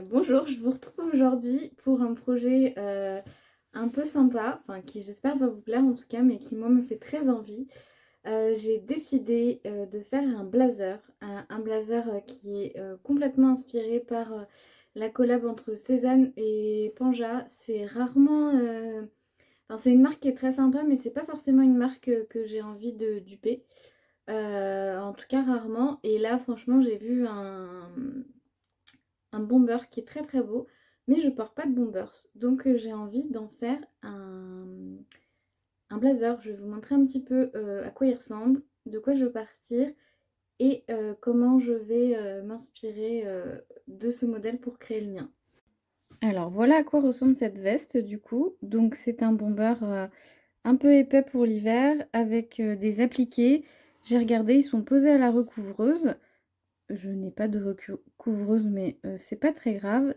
Bonjour, je vous retrouve aujourd'hui pour un projet un peu sympa, enfin qui j'espère va vous plaire en tout cas, mais qui moi me fait très envie. J'ai décidé de faire un blazer, un blazer qui est complètement inspiré par la collab entre Cézanne et Panja. C'est rarement, enfin c'est une marque qui est très sympa, mais c'est pas forcément une marque que j'ai envie de duper. En tout cas rarement. Et là franchement j'ai vu un bomber qui est très très beau, mais je porte pas de bombers. Donc j'ai envie d'en faire un blazer. Je vais vous montrer un petit peu à quoi il ressemble, de quoi je veux partir et comment je vais m'inspirer de ce modèle pour créer le mien. Alors voilà à quoi ressemble cette veste du coup. Donc c'est un bomber un peu épais pour l'hiver avec des appliqués. J'ai regardé, ils sont posés à la recouvreuse. Je n'ai pas de recouvreuse, mais c'est pas très grave.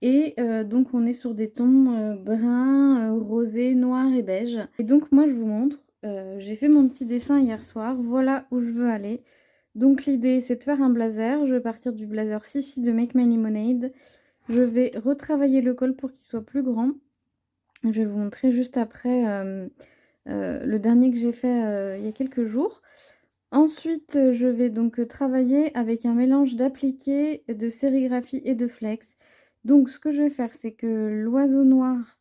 Et donc on est sur des tons bruns, rosés, noirs et beige. Et donc moi je vous montre, j'ai fait mon petit dessin hier soir, voilà où je veux aller. Donc l'idée c'est de faire un blazer, je vais partir du blazer Sissi de Make My Lemonade. Je vais retravailler le col pour qu'il soit plus grand. Je vais vous montrer juste après le dernier que j'ai fait il y a quelques jours. Ensuite, je vais donc travailler avec un mélange d'appliqué, de sérigraphie et de flex. Donc, ce que je vais faire, c'est que l'oiseau noir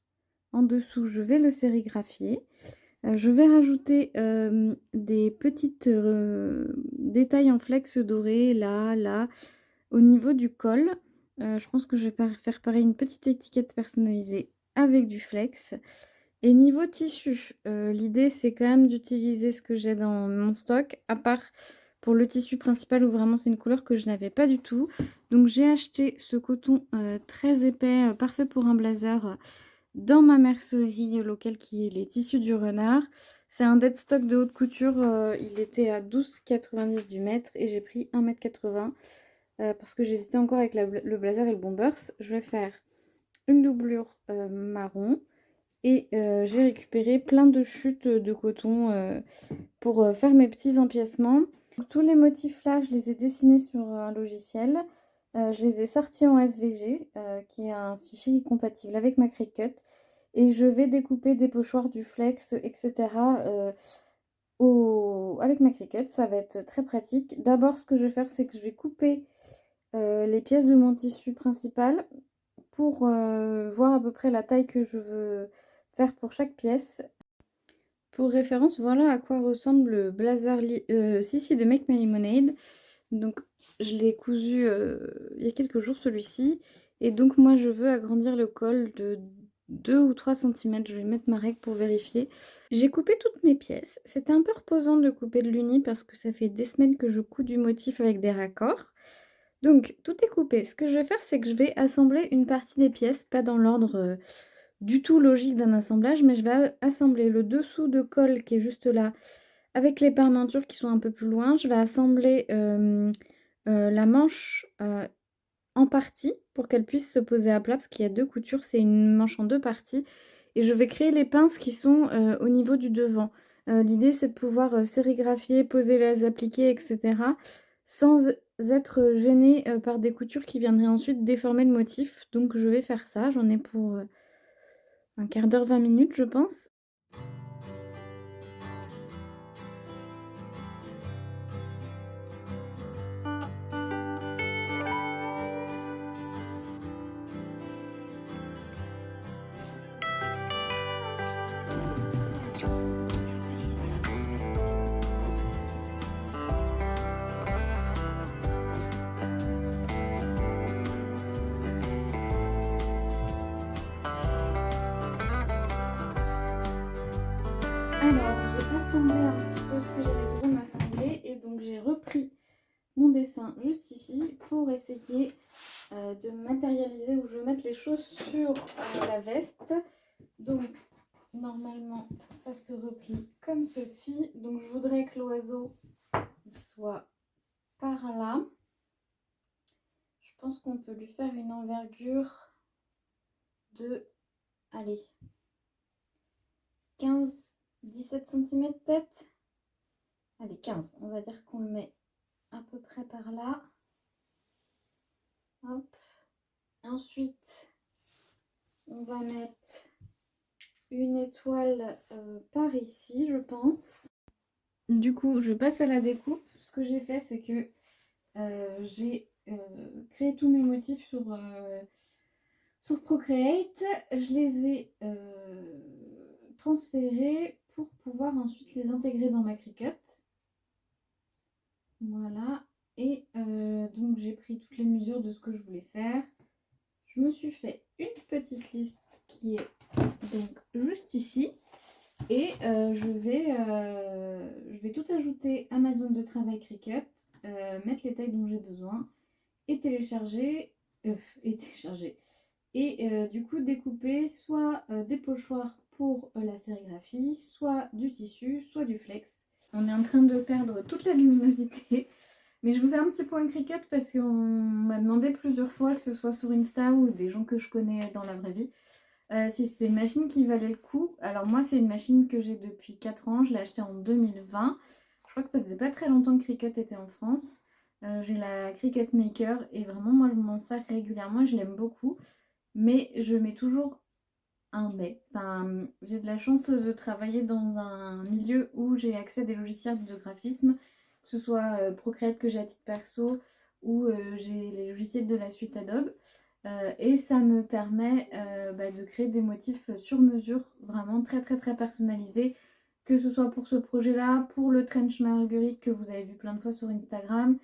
en dessous, je vais le sérigraphier. Je vais rajouter des petites détails en flex doré, là, là, au niveau du col. Je pense que je vais faire pareil une petite étiquette personnalisée avec du flex. Et niveau tissu, l'idée c'est quand même d'utiliser ce que j'ai dans mon stock, à part pour le tissu principal où vraiment c'est une couleur que je n'avais pas du tout. Donc j'ai acheté ce coton très épais, parfait pour un blazer, dans ma mercerie locale qui est les tissus du renard. C'est un dead stock de haute couture, il était à 12,90 du mètre et j'ai pris 1,80 m parce que j'hésitais encore avec le blazer et le bombers. Je vais faire une doublure marron. Et j'ai récupéré plein de chutes de coton pour faire mes petits empiècements. Donc, tous les motifs là, je les ai dessinés sur un logiciel. Je les ai sortis en SVG, qui est un fichier compatible avec ma Cricut. Et je vais découper des pochoirs, du flex, etc. Avec ma Cricut. Ça va être très pratique. D'abord, ce que je vais faire, c'est que je vais couper les pièces de mon tissu principal pour voir à peu près la taille que je veux faire pour chaque pièce. Pour référence, voilà à quoi ressemble le blazer Sissi de Make My Lemonade. Donc je l'ai cousu il y a quelques jours celui-ci. Et donc moi je veux agrandir le col de 2 ou 3 centimètres. Je vais mettre ma règle pour vérifier. J'ai coupé toutes mes pièces. C'était un peu reposant de couper de l'uni parce que ça fait des semaines que je couds du motif avec des raccords. Donc tout est coupé. Ce que je vais faire, c'est que je vais assembler une partie des pièces, pas dans l'ordre du tout logique d'un assemblage, mais je vais assembler le dessous de col qui est juste là, avec les parmentures qui sont un peu plus loin. Je vais assembler la manche en partie pour qu'elle puisse se poser à plat, parce qu'il y a deux coutures, c'est une manche en deux parties. Et je vais créer les pinces qui sont au niveau du devant. L'idée, c'est de pouvoir sérigraphier, poser les appliqués, etc. sans être gênée par des coutures qui viendraient ensuite déformer le motif. Donc je vais faire ça, j'en ai pour un quart d'heure, 20 minutes, je pense. Alors, j'ai assemblé un petit peu ce que j'avais besoin d'assembler et donc j'ai repris mon dessin juste ici pour essayer de matérialiser où je vais mettre les choses sur la veste. Donc, normalement, ça se replie comme ceci. Donc, je voudrais que l'oiseau soit par là. Je pense qu'on peut lui faire une envergure de, allez, 15-17 cm peut-être. Allez, 15. On va dire qu'on le met à peu près par là. Hop. Ensuite, on va mettre une étoile par ici, je pense. Du coup, je passe à la découpe. Ce que j'ai fait, c'est que j'ai créé tous mes motifs sur Procreate. Je les ai transférés pour pouvoir ensuite les intégrer dans ma Cricut. Voilà. Et donc, j'ai pris toutes les mesures de ce que je voulais faire. Je me suis fait une petite liste qui est donc juste ici. Et je vais tout ajouter à ma zone de travail Cricut, mettre les tailles dont j'ai besoin et télécharger. Et du coup découper soit des pochoirs pour la sérigraphie, soit du tissu, soit du flex. On est en train de perdre toute la luminosité. Mais je vous fais un petit point Cricut parce qu'on m'a demandé plusieurs fois, que ce soit sur Insta ou des gens que je connais dans la vraie vie, si c'est une machine qui valait le coup. Alors moi c'est une machine que j'ai depuis 4 ans, je l'ai achetée en 2020. Je crois que ça faisait pas très longtemps que Cricut était en France. J'ai la Cricut Maker et vraiment moi je m'en sers régulièrement, je l'aime beaucoup. Mais je mets toujours un mais. Enfin, j'ai de la chance de travailler dans un milieu où j'ai accès à des logiciels de graphisme, que ce soit Procreate que j'ai à titre perso ou j'ai les logiciels de la suite Adobe. Et ça me permet de créer des motifs sur mesure, vraiment très très très personnalisés, que ce soit pour ce projet-là, pour le trench marguerite que vous avez vu plein de fois sur Instagram,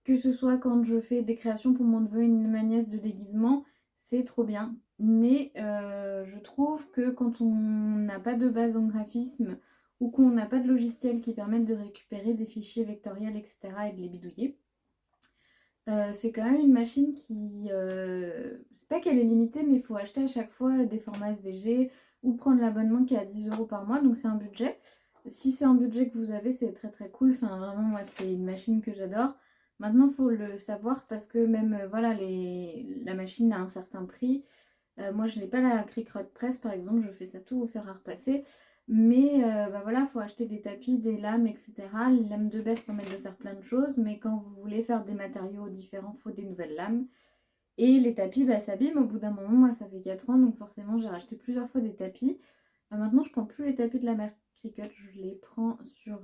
que ce soit quand je fais des créations pour mon neveu et ma nièce de déguisement, c'est trop bien. Mais je trouve que quand on n'a pas de base en graphisme ou qu'on n'a pas de logiciel qui permette de récupérer des fichiers vectoriels, etc. et de les bidouiller, c'est quand même une machine qui... c'est pas qu'elle est limitée, mais il faut acheter à chaque fois des formats SVG ou prendre l'abonnement qui est à 10 € par mois, donc c'est un budget. Si c'est un budget que vous avez, c'est très très cool. Enfin, vraiment, moi, c'est une machine que j'adore. Maintenant, il faut le savoir parce que même, voilà, la machine a un certain prix. Moi, je n'ai pas la Cricut Press, par exemple, je fais ça tout au fer à repasser. Mais voilà, il faut acheter des tapis, des lames, etc. Les lames de baisse permettent de faire plein de choses, mais quand vous voulez faire des matériaux différents, il faut des nouvelles lames. Et les tapis s'abîment au bout d'un moment. Moi, ça fait 4 ans, donc forcément, j'ai racheté plusieurs fois des tapis. Maintenant, je ne prends plus les tapis de la marque Cricut, je les prends sur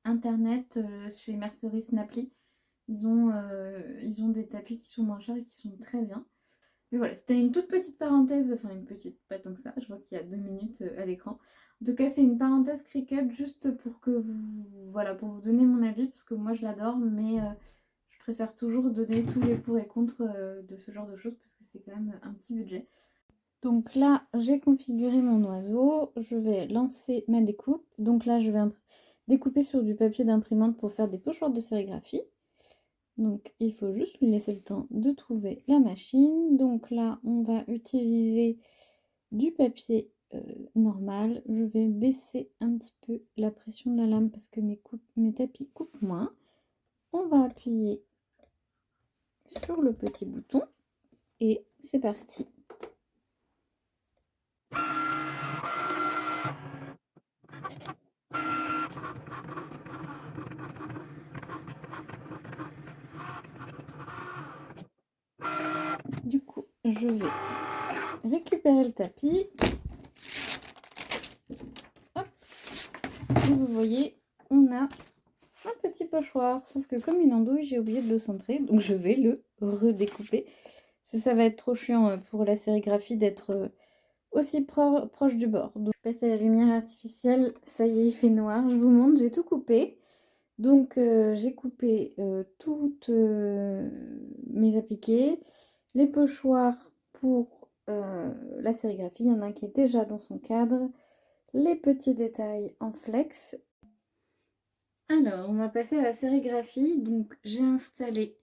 internet chez Mercerie Snapply. Ils ont des tapis qui sont moins chers et qui sont très bien. Mais voilà, c'était une toute petite parenthèse, enfin une petite, pas tant que ça, je vois qu'il y a 2 minutes à l'écran. En tout cas, c'est une parenthèse Cricut juste pour que vous, voilà, pour vous donner mon avis, parce que moi je l'adore, mais je préfère toujours donner tous les pour et contre de ce genre de choses, parce que c'est quand même un petit budget. Donc là, j'ai configuré mon oiseau, je vais lancer ma découpe. Donc là, je vais découper sur du papier d'imprimante pour faire des pochoirs de sérigraphie. Donc il faut juste lui laisser le temps de trouver la machine. Donc là, on va utiliser du papier normal. Je vais baisser un petit peu la pression de la lame parce que mes tapis coupent moins. On va appuyer sur le petit bouton et c'est parti. Du coup, je vais récupérer le tapis. Hop. Et vous voyez, on a un petit pochoir. Sauf que comme une andouille, j'ai oublié de le centrer. Donc je vais le redécouper. Parce que ça va être trop chiant pour la sérigraphie d'être aussi proche du bord. Donc je passe à la lumière artificielle. Ça y est, il fait noir. Je vous montre, j'ai tout coupé. Donc j'ai coupé toutes mes appliqués. Les pochoirs pour la sérigraphie, il y en a un qui est déjà dans son cadre. Les petits détails en flex. Alors, on va passer à la sérigraphie. Donc j'ai installé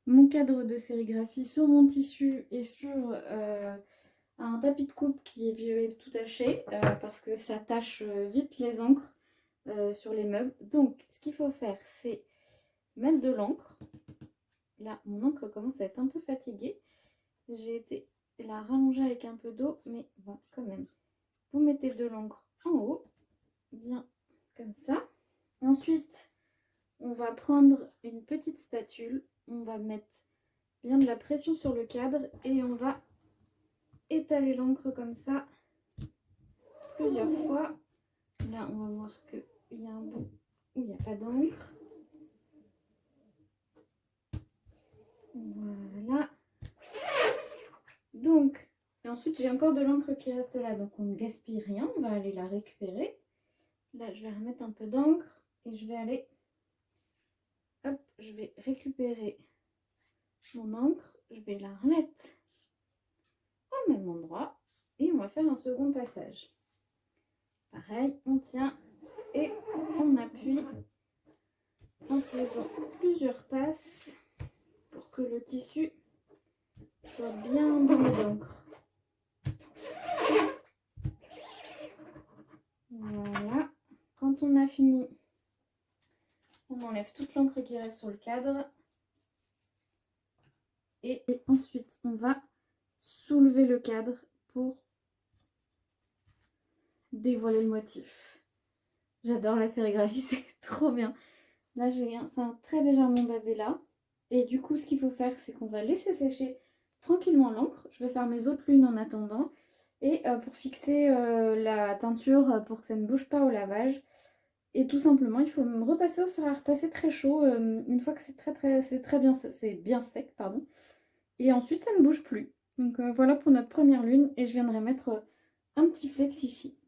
mon cadre de sérigraphie sur mon tissu et sur un tapis de coupe qui est vieux et tout taché parce que ça tache vite les encres sur les meubles. Donc ce qu'il faut faire, c'est mettre de l'encre. Là, mon encre commence à être un peu fatiguée. J'ai été la rallonger avec un peu d'eau, mais bon, quand même. Vous mettez de l'encre en haut, bien comme ça. Ensuite, on va prendre une petite spatule. On va mettre bien de la pression sur le cadre et on va étaler l'encre comme ça plusieurs fois. Là, on va voir qu'il y a un bout où il n'y a pas d'encre. Voilà. Donc, et ensuite, j'ai encore de l'encre qui reste là, donc on ne gaspille rien. On va aller la récupérer. Là, je vais remettre un peu d'encre et je vais aller... Hop, je vais récupérer mon encre. Je vais la remettre au même endroit et on va faire un second passage. Pareil, on tient et on appuie en faisant plusieurs passes pour que le tissu soit bien embaumé d'encre. Voilà. Quand on a fini, on enlève toute l'encre qui reste sur le cadre. Et ensuite, on va soulever le cadre pour dévoiler le motif. J'adore la sérigraphie, c'est trop bien. Là, c'est un très légèrement bavé là. Et du coup, ce qu'il faut faire, c'est qu'on va laisser sécher tranquillement l'encre. Je vais faire mes autres lunes en attendant. Et pour fixer la teinture, pour que ça ne bouge pas au lavage. Et tout simplement, il faut me repasser au fer à repasser très chaud. Une fois que c'est bien sec, pardon. Et ensuite, ça ne bouge plus. Donc voilà pour notre première lune. Et je viendrai mettre un petit flex ici.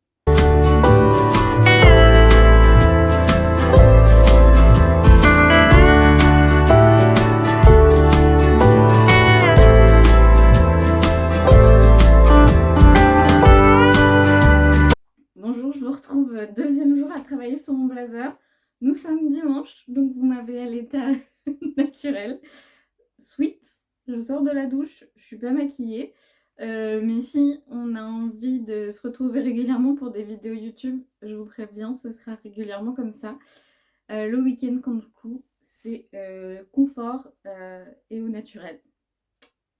Bonjour, je vous retrouve deuxième jour à travailler sur mon blazer. Nous sommes dimanche, donc vous m'avez à l'état naturel. Sweet, je sors de la douche, je suis pas maquillée. Mais si on a envie de se retrouver régulièrement pour des vidéos YouTube, je vous préviens, ce sera régulièrement comme ça. Le week-end, quand du coup, c'est confort et au naturel.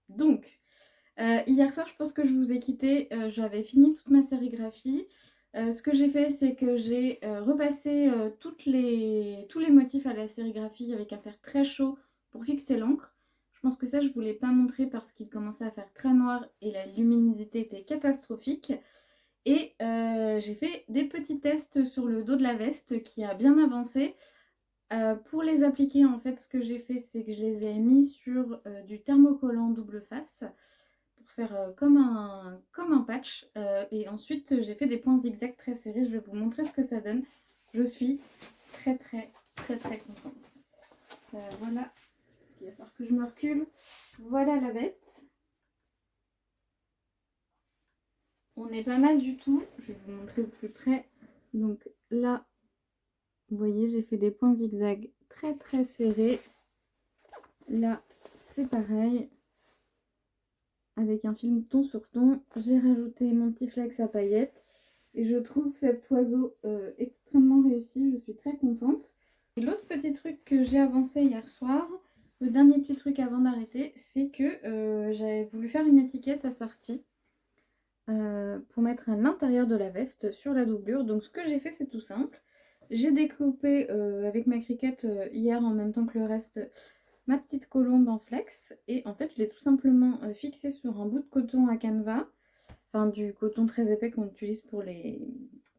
Donc, hier soir, je pense que je vous ai quitté. J'avais fini toute ma sérigraphie. Ce que j'ai fait, c'est que j'ai repassé tous les motifs à la sérigraphie avec un fer très chaud pour fixer l'encre. Je pense que ça, je ne vous l'ai pas montré parce qu'il commençait à faire très noir et la luminosité était catastrophique. Et j'ai fait des petits tests sur le dos de la veste qui a bien avancé. Pour les appliquer, en fait, ce que j'ai fait, c'est que je les ai mis sur du thermocollant double face pour faire comme un patch. Et ensuite, j'ai fait des points zigzag très serrés. Je vais vous montrer ce que ça donne. Je suis très contente. Voilà, parce qu'il va falloir que je me recule. Voilà la bête. On est pas mal du tout. Je vais vous montrer de plus près. Donc là, vous voyez, j'ai fait des points zigzag très serrés. Là, c'est pareil. Avec un film ton sur ton, j'ai rajouté mon petit flex à paillettes. Et je trouve cet oiseau extrêmement réussi. Je suis très contente. Et l'autre petit truc que j'ai avancé hier soir, le dernier petit truc avant d'arrêter, c'est que j'avais voulu faire une étiquette assortie pour mettre à l'intérieur de la veste sur la doublure. Donc ce que j'ai fait, c'est tout simple. J'ai découpé avec ma cricket hier en même temps que le reste ma petite colombe en flex. Et en fait, je l'ai tout simplement fixée sur un bout de coton à canevas. Enfin, du coton très épais qu'on utilise pour les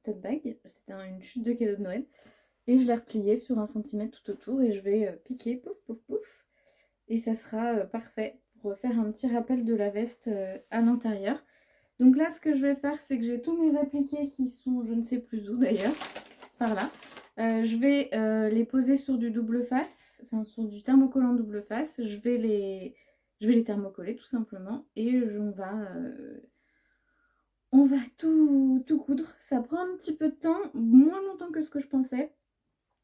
tote bags. C'était une chute de cadeau de Noël. Et je l'ai replié sur 1 cm tout autour. Et je vais piquer, pouf. Et ça sera parfait pour faire un petit rappel de la veste à l'intérieur. Donc là, ce que je vais faire, c'est que j'ai tous mes appliqués qui sont, je ne sais plus où d'ailleurs, par là. Je vais les poser sur du double face, enfin sur du thermocollant double face. Je vais les thermocoller tout simplement. Et on va tout coudre. Ça prend un petit peu de temps, moins longtemps que ce que je pensais.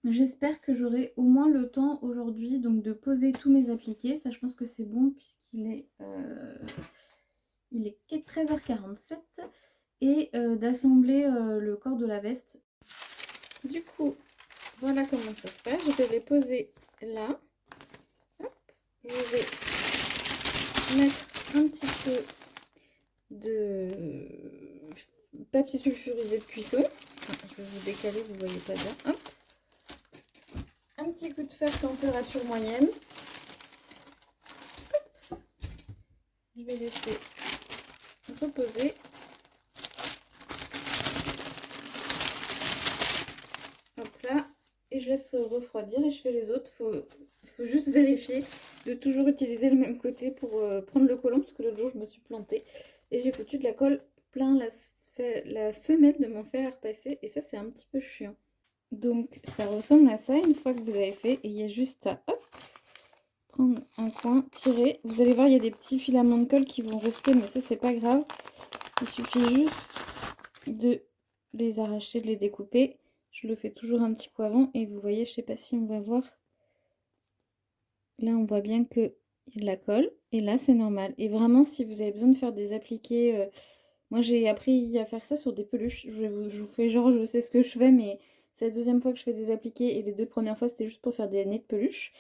J'espère que j'aurai au moins le temps aujourd'hui donc de poser tous mes appliqués. Ça, je pense que c'est bon puisqu'il est... Il est 13h47 et d'assembler le corps de la veste. Du coup, voilà comment ça se passe. Je vais les poser là. Hop. Je vais mettre un petit peu de papier sulfurisé de cuisson. Enfin, je vais vous décaler, vous voyez pas bien. Hop. Un petit coup de fer température moyenne. Je vais laisser reposer. Hop là. Et je laisse refroidir et je fais les autres. Faut juste vérifier de toujours utiliser le même côté pour prendre le collant parce que l'autre jour je me suis plantée et j'ai foutu de la colle plein la semelle de mon fer à repasser et ça c'est un petit peu chiant. Donc ça ressemble à ça une fois que vous avez fait et il y a juste à hop, prendre un coin, tirer. Vous allez voir il y a des petits filaments de colle qui vont rester mais ça c'est pas grave. Il suffit juste de les arracher, de les découper. Je le fais toujours un petit coup avant et vous voyez, je sais pas si on va voir. Là, on voit bien qu'il y a de la colle. Et là, c'est normal. Et vraiment, si vous avez besoin de faire des appliqués... moi, j'ai appris à faire ça sur des peluches. Je vous fais genre, je sais ce que je fais, mais c'est la deuxième fois que je fais des appliqués. Et les 2 premières fois, c'était juste pour faire des nez de peluche.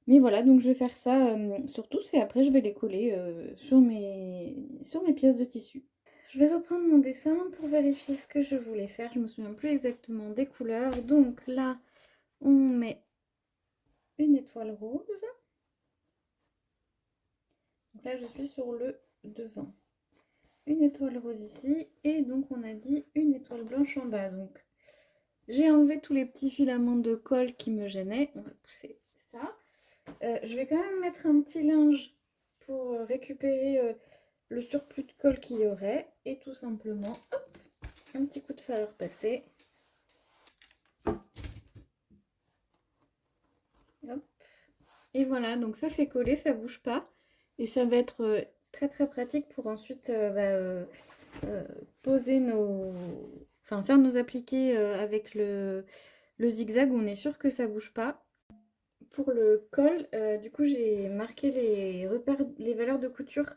Mais voilà, donc je vais faire ça sur tous. Et après, je vais les coller sur mes pièces de tissu. Je vais reprendre mon dessin pour vérifier ce que je voulais faire. Je me souviens plus exactement des couleurs. Donc là, on met une étoile rose. Donc là, je suis sur le devant. Une étoile rose ici. Et donc, on a dit une étoile blanche en bas. Donc, j'ai enlevé tous les petits filaments de colle qui me gênaient. On va pousser ça. Je vais quand même mettre un petit linge pour récupérer le surplus de colle qu'il y aurait. Et tout simplement, hop, un petit coup de fer à repasser. Hop. Et voilà, donc ça c'est collé, ça bouge pas. Et ça va être très très pratique pour ensuite poser nos... Enfin, faire nos appliqués avec le zigzag où on est sûr que ça bouge pas. Pour le col, du coup j'ai marqué les repères, les valeurs de couture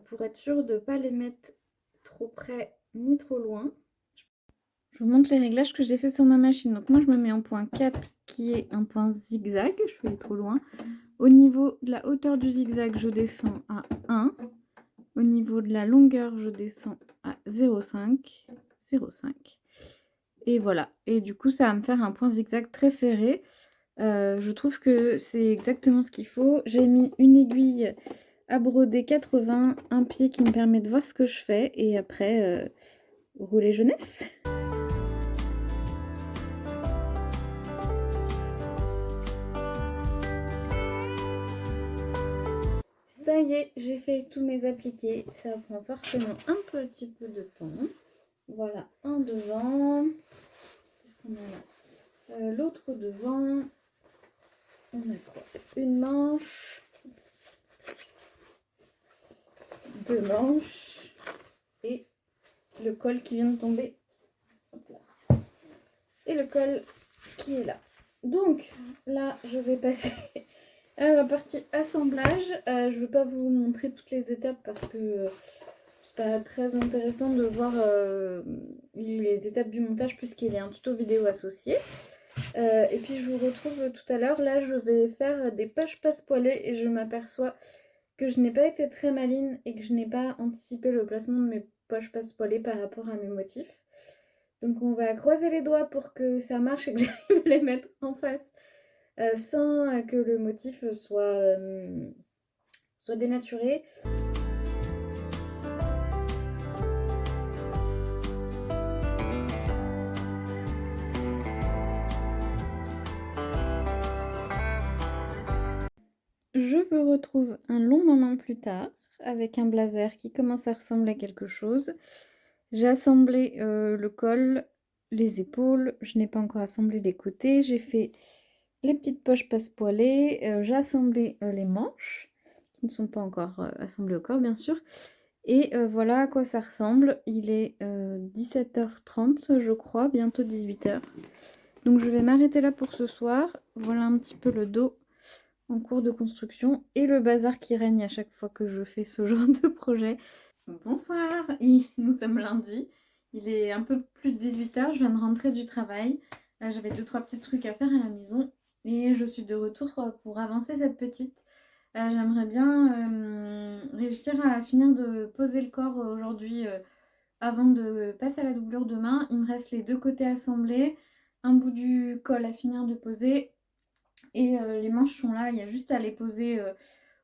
pour être sûr de ne pas les mettre trop près ni trop loin. Je vous montre les réglages que j'ai fait sur ma machine. Donc moi je me mets en point 4 qui est un point zigzag, je suis allée trop loin. Au niveau de la hauteur du zigzag, je descends à 1. Au niveau de la longueur, je descends à 0,5. 0,5. Et voilà. Et du coup, ça va me faire un point zigzag très serré. Je trouve que c'est exactement ce qu'il faut. J'ai mis une aiguille à broder 80, un pied qui me permet de voir ce que je fais. Et après, rouler jeunesse. Ça y est, j'ai fait tous mes appliqués. Ça prend forcément un petit peu de temps. Voilà, un devant. Qu'est-ce qu'on a là? L'autre devant. On a quoi? Une manche. 2 manches. Et le col qui vient de tomber. Hop là. Et le col qui est là. Donc là, je vais passer à la partie assemblage. Je ne vais pas vous montrer toutes les étapes parce que c'est pas très intéressant de voir les étapes du montage puisqu'il y a un tuto vidéo associé. Et puis je vous retrouve tout à l'heure. Là, je vais faire des poches passe-poilées et je m'aperçois que je n'ai pas été très maligne et que je n'ai pas anticipé le placement de mes poches passe-poilées par rapport à mes motifs. Donc on va croiser les doigts pour que ça marche et que j'arrive à les mettre en face sans que le motif soit dénaturé. Je me retrouve un long moment plus tard avec un blazer qui commence à ressembler à quelque chose. J'ai assemblé le col, les épaules, je n'ai pas encore assemblé les côtés. J'ai fait les petites poches passe-poilées, j'ai assemblé les manches, qui ne sont pas encore assemblées au corps bien sûr. Et voilà à quoi ça ressemble. Il est 17h30 je crois, bientôt 18h. Donc je vais m'arrêter là pour ce soir. Voilà un petit peu le dos en cours de construction et le bazar qui règne à chaque fois que je fais ce genre de projet. Bonsoir, nous sommes lundi, il est un peu plus de 18h, je viens de rentrer du travail. J'avais 2-3 petits trucs à faire à la maison et je suis de retour pour avancer cette petite. J'aimerais bien réussir à finir de poser le corps aujourd'hui avant de passer à la doublure demain. Il me reste les 2 côtés assemblés, un bout du col à finir de poser. Et les manches sont là, il y a juste à les poser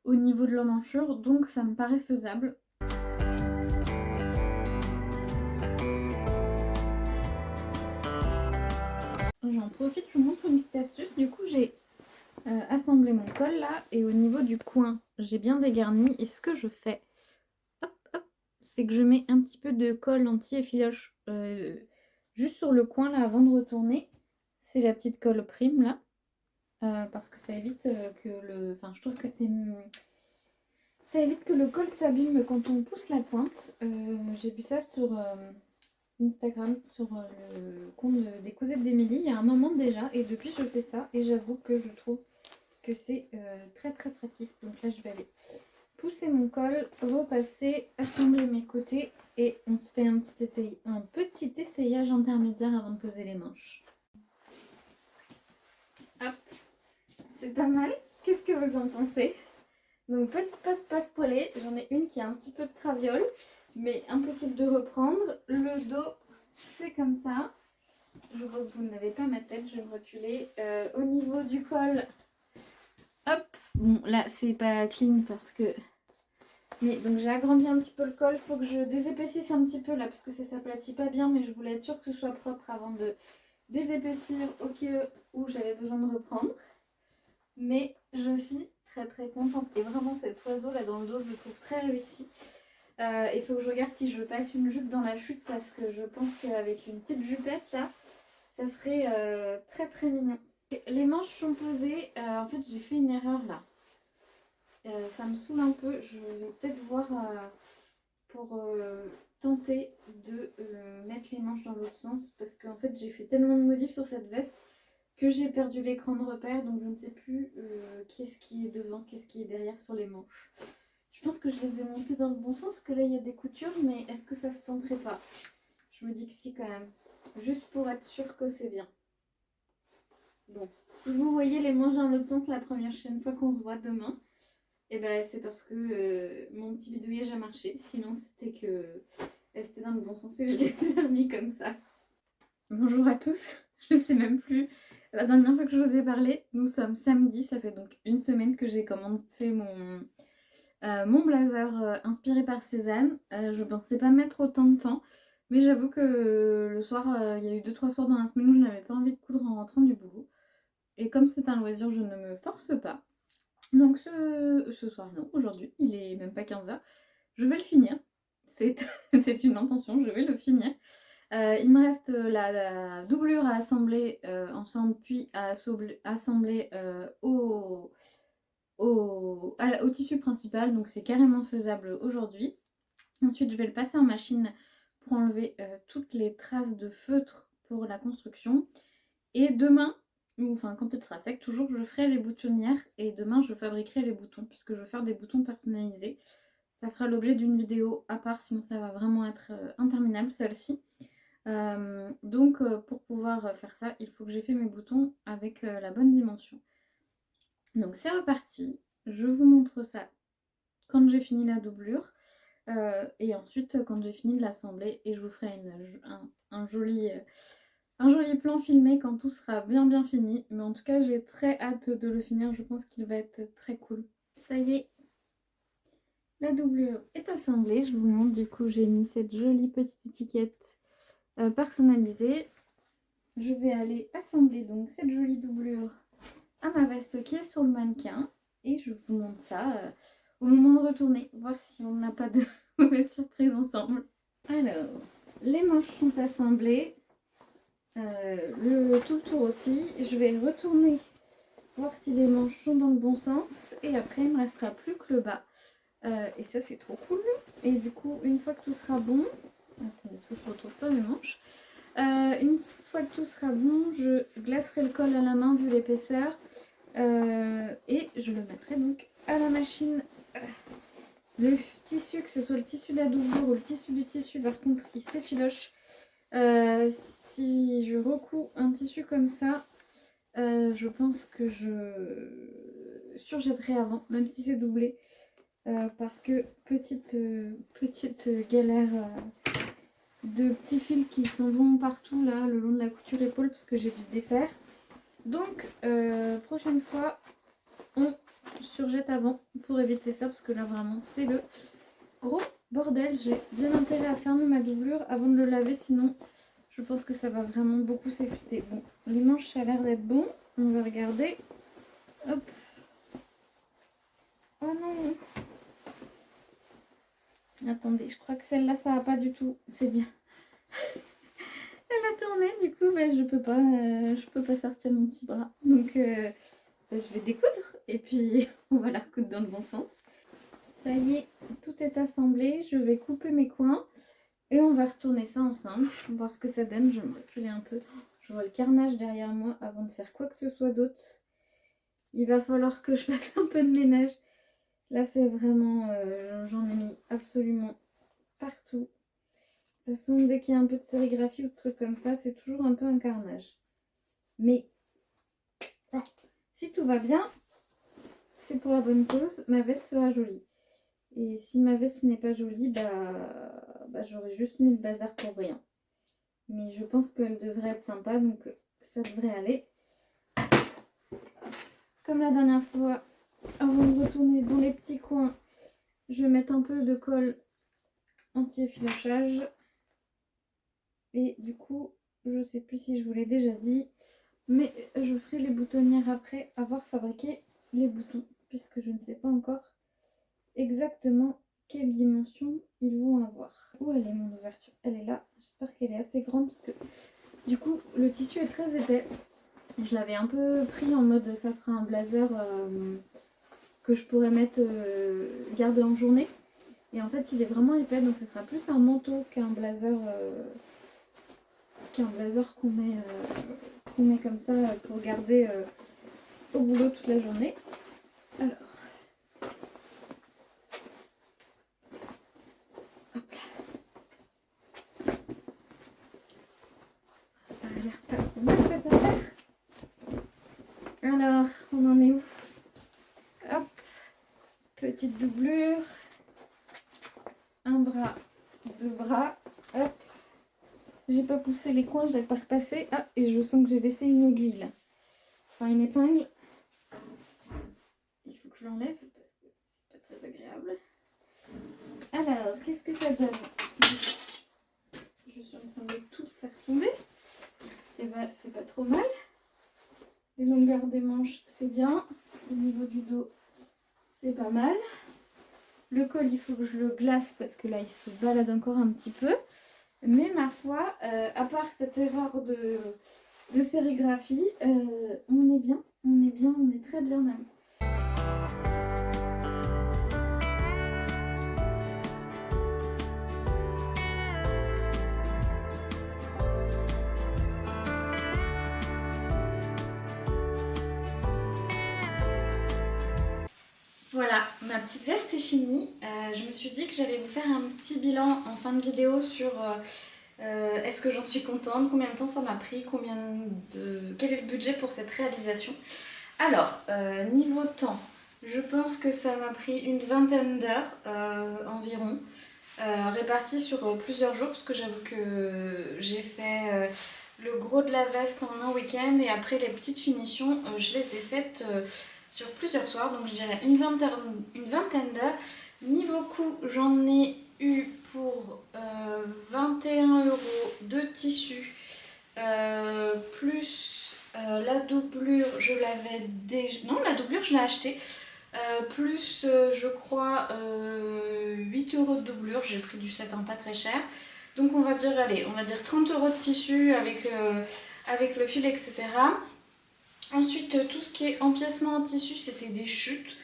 au niveau de l'emmanchure, donc ça me paraît faisable. J'en profite, je vous montre une petite astuce. Du coup, j'ai assemblé mon col là, et au niveau du coin, j'ai bien dégarni. Et ce que je fais, hop, hop, c'est que je mets un petit peu de colle anti-effiloche juste sur le coin là avant de retourner. C'est la petite colle prime là. Parce que ça évite que le... Enfin, je trouve que c'est... Ça évite que le col s'abîme quand on pousse la pointe. J'ai vu ça sur Instagram, sur le compte des Cosettes d'Émilie, il y a un moment déjà. Et depuis, je fais ça. Et j'avoue que je trouve que c'est très très pratique. Donc là, je vais aller pousser mon col, repasser, assembler mes côtés. Et on se fait un petit essayage intermédiaire avant de poser les manches. Hop, c'est pas mal. Qu'est-ce que vous en pensez? Donc petite passe poilée, j'en ai une qui a un petit peu de traviole, mais impossible de reprendre. Le dos, c'est comme ça. Je vois que vous n'avez pas ma tête, je vais me reculer. Au niveau du col, hop, bon là c'est pas clean parce que... Mais donc j'ai agrandi un petit peu le col, il faut que je désépaississe un petit peu là parce que ça s'aplatit pas bien, mais je voulais être sûre que ce soit propre avant de désépaissir au cas où j'avais besoin de reprendre. Mais je suis très très contente. Et vraiment cet oiseau là dans le dos, je le trouve très réussi. Il faut que je regarde si je passe une jupe dans la chute parce que je pense qu'avec une petite jupette là, ça serait très très mignon. Les manches sont posées. En fait, j'ai fait une erreur là. Ça me saoule un peu. Je vais peut-être voir pour tenter de mettre les manches dans l'autre sens parce qu'en fait, j'ai fait tellement de modifs sur cette veste que j'ai perdu l'écran de repère, donc je ne sais plus qu'est-ce qui est devant, qu'est-ce qui est derrière sur les manches. Je pense que je les ai montées dans le bon sens, que là il y a des coutures, mais est-ce que ça se tenterait pas? Je me dis que si quand même, juste pour être sûre que c'est bien. Bon, si vous voyez les manches dans l'autre sens la prochaine fois qu'on se voit demain, et ben c'est parce que mon petit bidouillage a marché, sinon c'était que c'était dans le bon sens et je les ai remis comme ça. Bonjour à tous, je sais même plus la dernière fois que je vous ai parlé, nous sommes samedi, ça fait donc une semaine que j'ai commencé mon blazer inspiré par Cézanne. Je pensais pas mettre autant de temps, mais j'avoue que le soir, il y a eu 2-3 soirs dans la semaine où je n'avais pas envie de coudre en rentrant du boulot. Et comme c'est un loisir, je ne me force pas. Donc ce soir, non, aujourd'hui, il est même pas 15h. Je vais le finir, c'est une intention, je vais le finir. Il me reste la doublure à assembler ensemble, puis à assembler au tissu principal. Donc c'est carrément faisable aujourd'hui. Ensuite, je vais le passer en machine pour enlever toutes les traces de feutre pour la construction. Et demain, ou enfin quand il sera sec, toujours je ferai les boutonnières. Et demain, je fabriquerai les boutons, puisque je veux faire des boutons personnalisés. Ça fera l'objet d'une vidéo à part, sinon ça va vraiment être interminable celle-ci. Donc pour pouvoir faire ça, il faut que j'ai fait mes boutons avec la bonne dimension. Donc c'est reparti, je vous montre ça quand j'ai fini la doublure et ensuite quand j'ai fini de l'assembler, et je vous ferai un joli plan filmé quand tout sera bien fini. Mais en tout cas j'ai très hâte de le finir, je pense qu'il va être très cool. Ça y est, la doublure est assemblée, je vous montre. Du coup j'ai mis cette jolie petite étiquette personnalisée. Je vais aller assembler donc cette jolie doublure à ma veste qui est sur le mannequin, et je vous montre ça au moment de retourner, voir si on n'a pas de mauvaises surprises ensemble. Alors, les manches sont assemblées, tout le tour aussi. Je vais retourner voir si les manches sont dans le bon sens, et après il ne me restera plus que le bas. Et ça c'est trop cool. Et du coup, une fois que tout sera bon, attendez, je ne retrouve pas mes manches. Une fois que tout sera bon, je glacerai le col à la main vu l'épaisseur et je le mettrai donc à la machine. Le tissu, que ce soit le tissu de la doublure ou le tissu du tissu, par contre il s'effiloche. Si je recouds un tissu comme ça, je pense que je surjetterai avant, même si c'est doublé, parce que petite galère de petits fils qui s'en vont partout là le long de la couture épaule parce que j'ai dû défaire. Donc prochaine fois on se surjette avant pour éviter ça, parce que là vraiment c'est le gros bordel. J'ai bien intérêt à fermer ma doublure avant de le laver, sinon je pense que ça va vraiment beaucoup s'effriter. Bon, les manches ça a l'air d'être bon, on va regarder. Hop. Oh non. Attendez, je crois que celle-là ça va pas du tout, c'est bien. Elle a tourné, du coup bah, je peux pas sortir mon petit bras. Donc bah, je vais découdre et puis on va la recoudre dans le bon sens. Ça y est, tout est assemblé, je vais couper mes coins et on va retourner ça ensemble, voir ce que ça donne. Je vais me reculer un peu, je vois le carnage derrière moi avant de faire quoi que ce soit d'autre. Il va falloir que je fasse un peu de ménage. Là c'est vraiment, j'en ai mis absolument partout. De toute façon, dès qu'il y a un peu de sérigraphie ou de trucs comme ça, c'est toujours un peu un carnage. Mais si tout va bien, c'est pour la bonne cause, ma veste sera jolie. Et si ma veste n'est pas jolie, bah j'aurais juste mis le bazar pour rien. Mais je pense qu'elle devrait être sympa, donc ça devrait aller. Comme la dernière fois, avant de retourner dans les petits coins, je vais mettre un peu de colle anti-effilochage. Et du coup, je sais plus si je vous l'ai déjà dit, mais je ferai les boutonnières après avoir fabriqué les boutons, puisque je ne sais pas encore exactement quelle dimension ils vont avoir. Où elle est mon ouverture? Elle est là. J'espère qu'elle est assez grande, parce que du coup, le tissu est très épais. Je l'avais un peu pris en mode ça fera un blazer que je pourrais mettre garder en journée. Et en fait, il est vraiment épais, donc ce sera plus un manteau qu'un blazer qu'on met comme ça pour garder au boulot toute la journée. Alors, hop là. Ça a l'air pas trop mal cette affaire. Alors, on en est où? Hop, petite doublure, un bras, deux bras, hop. J'ai pas poussé les coins, je l'ai pas repassé. Ah, et je sens que j'ai laissé une aiguille là. Enfin, une épingle. Il faut que je l'enlève parce que c'est pas très agréable. Alors, qu'est-ce que ça donne? Je suis en train de tout faire tomber. Et bah, c'est pas trop mal. Les longueurs des manches, c'est bien. Au niveau du dos, c'est pas mal. Le col, il faut que je le glace parce que là, il se balade encore un petit peu. Mais ma foi, à part cette erreur de sérigraphie, on est bien, on est très bien même. Voilà, ma petite veste est finie. Je me suis dit que j'allais vous faire un petit bilan en fin de vidéo sur est-ce que j'en suis contente, combien de temps ça m'a pris, quel est le budget pour cette réalisation. Alors, niveau temps, je pense que ça m'a pris une vingtaine d'heures environ, réparties sur plusieurs jours, parce que j'avoue que j'ai fait le gros de la veste en un week-end et après les petites finitions, je les ai faites sur plusieurs soirs, donc je dirais une vingtaine d'heures. Niveau coût, j'en ai eu pour 21 € de tissu, plus la doublure, je l'avais déjà... Non, la doublure, je l'ai achetée. Plus, je crois, 8 € de doublure, j'ai pris du satin pas très cher. Donc on va dire, allez, on va dire 30 € de tissu avec le fil, etc. Ensuite, tout ce qui est empiècement en tissu, c'était des chutes.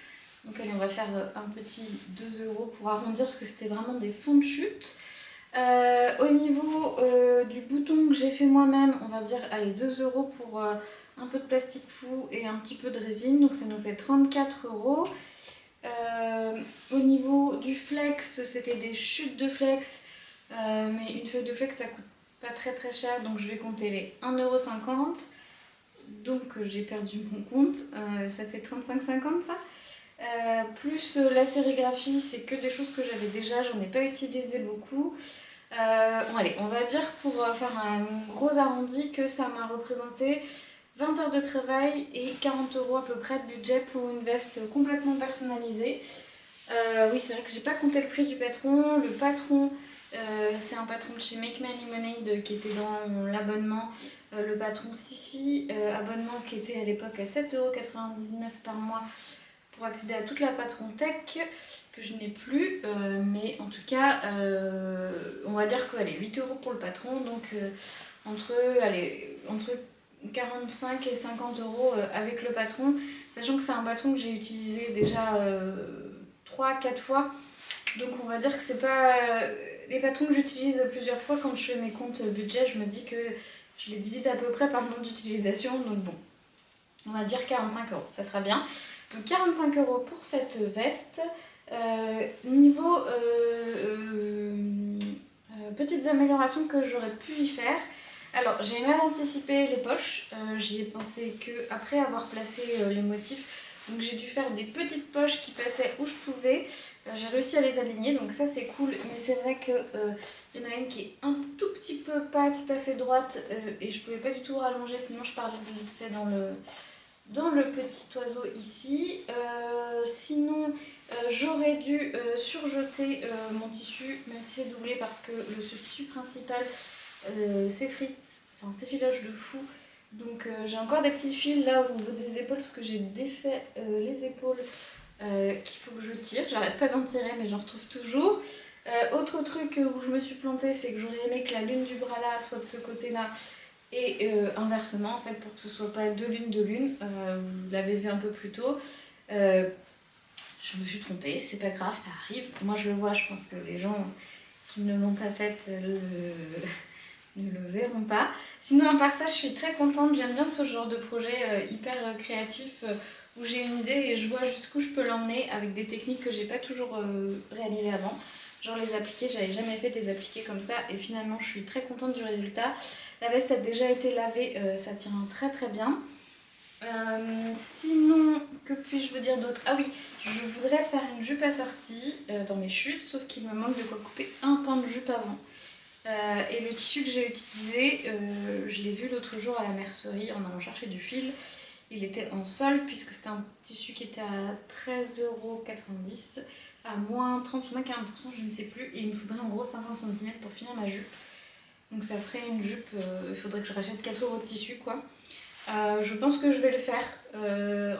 Donc allez, on va faire un petit 2 € pour arrondir parce que c'était vraiment des fonds de chute. Au niveau du bouton que j'ai fait moi-même, on va dire allez 2 € pour un peu de plastique fou et un petit peu de résine. Donc ça nous fait 34 €. Au niveau du flex, c'était des chutes de flex. Mais une feuille de flex, ça coûte pas très très cher. Donc je vais compter les 1,50 €. Donc j'ai perdu mon compte, ça fait 35,50 ça. Plus la sérigraphie, c'est que des choses que j'avais déjà, j'en ai pas utilisé beaucoup. Bon allez, on va dire pour faire un gros arrondi que ça m'a représenté 20 heures de travail et 40 € à peu près de budget pour une veste complètement personnalisée. Oui, c'est vrai que j'ai pas compté le prix du patron. Le patron, c'est un patron de chez Make My Lemonade qui était dans l'abonnement. Le patron Sissi, abonnement qui était à l'époque à 7,99 € par mois pour accéder à toute la patron tech que je n'ai plus. Mais en tout cas, on va dire que 8 € pour le patron. Donc entre 45 et 50 € avec le patron, sachant que c'est un patron que j'ai utilisé déjà 3-4 fois, donc on va dire que c'est pas les patrons que j'utilise plusieurs fois. Quand je fais mes comptes budget, je me dis que je les divise à peu près par le nombre d'utilisation, donc bon, on va dire 45 €, ça sera bien. Donc 45 € pour cette veste. Niveau petites améliorations que j'aurais pu y faire. Alors j'ai mal anticipé les poches, j'y ai pensé que après avoir placé les motifs. Donc j'ai dû faire des petites poches qui passaient où je pouvais. J'ai réussi à les aligner, donc ça c'est cool. Mais c'est vrai qu'il y en a une qui est un tout petit peu pas tout à fait droite et je pouvais pas du tout rallonger, sinon je parlais dans le petit oiseau ici. Sinon, j'aurais dû surjeter mon tissu, même si c'est doublé parce que ce tissu principal s'effilage de fou. Donc j'ai encore des petits fils là au niveau des épaules parce que j'ai défait les épaules qu'il faut que je tire. J'arrête pas d'en tirer mais j'en retrouve toujours. Autre truc où je me suis plantée, c'est que j'aurais aimé que la lune du bras là soit de ce côté là et inversement en fait, pour que ce soit pas deux lunes. Vous l'avez vu un peu plus tôt. Je me suis trompée, c'est pas grave, ça arrive. Moi je le vois, je pense que les gens qui ne l'ont pas faite ne le verront pas. Sinon, à part ça, je suis très contente. J'aime bien ce genre de projet hyper créatif où j'ai une idée et je vois jusqu'où je peux l'emmener avec des techniques que j'ai pas toujours réalisées avant. Genre les appliqués, j'avais jamais fait des appliqués comme ça et finalement je suis très contente du résultat. La veste a déjà été lavée, ça tient très très bien. Sinon, que puis-je vous dire d'autre? Ah oui, je voudrais faire une jupe assortie dans mes chutes, sauf qu'il me manque de quoi couper un pan de jupe avant. Et le tissu que j'ai utilisé, je l'ai vu l'autre jour à la mercerie en allant chercher du fil. Il était en solde puisque c'était un tissu qui était à 13,90 € à moins 30 ou moins 40%, je ne sais plus. Et il me faudrait en gros 50 cm pour finir ma jupe. Donc ça ferait une jupe, il faudrait que je rachète 4 € de tissu quoi. Je pense que je vais le faire.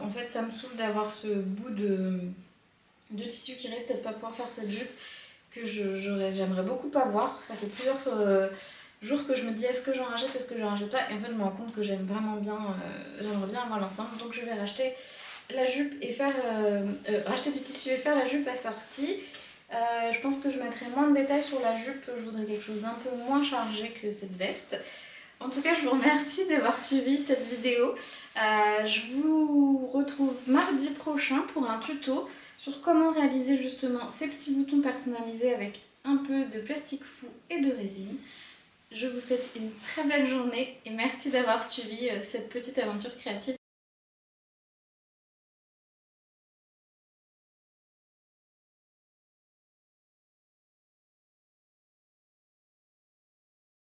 En fait ça me saoule d'avoir ce bout de tissu qui reste et de ne pas pouvoir faire cette jupe que j'aimerais beaucoup avoir. Ça fait plusieurs jours que je me dis est-ce que j'en rachète, est-ce que j'en rachète pas, et en fait je me rends compte que j'aime vraiment bien, j'aimerais bien avoir l'ensemble, donc je vais racheter la jupe et faire racheter du tissu et faire la jupe assortie. Je pense que je mettrai moins de détails sur la jupe, je voudrais quelque chose d'un peu moins chargé que cette veste. En tout cas, je vous remercie d'avoir suivi cette vidéo. Je vous retrouve mardi prochain pour un tuto sur comment réaliser justement ces petits boutons personnalisés avec un peu de plastique fou et de résine. Je vous souhaite une très belle journée et merci d'avoir suivi cette petite aventure créative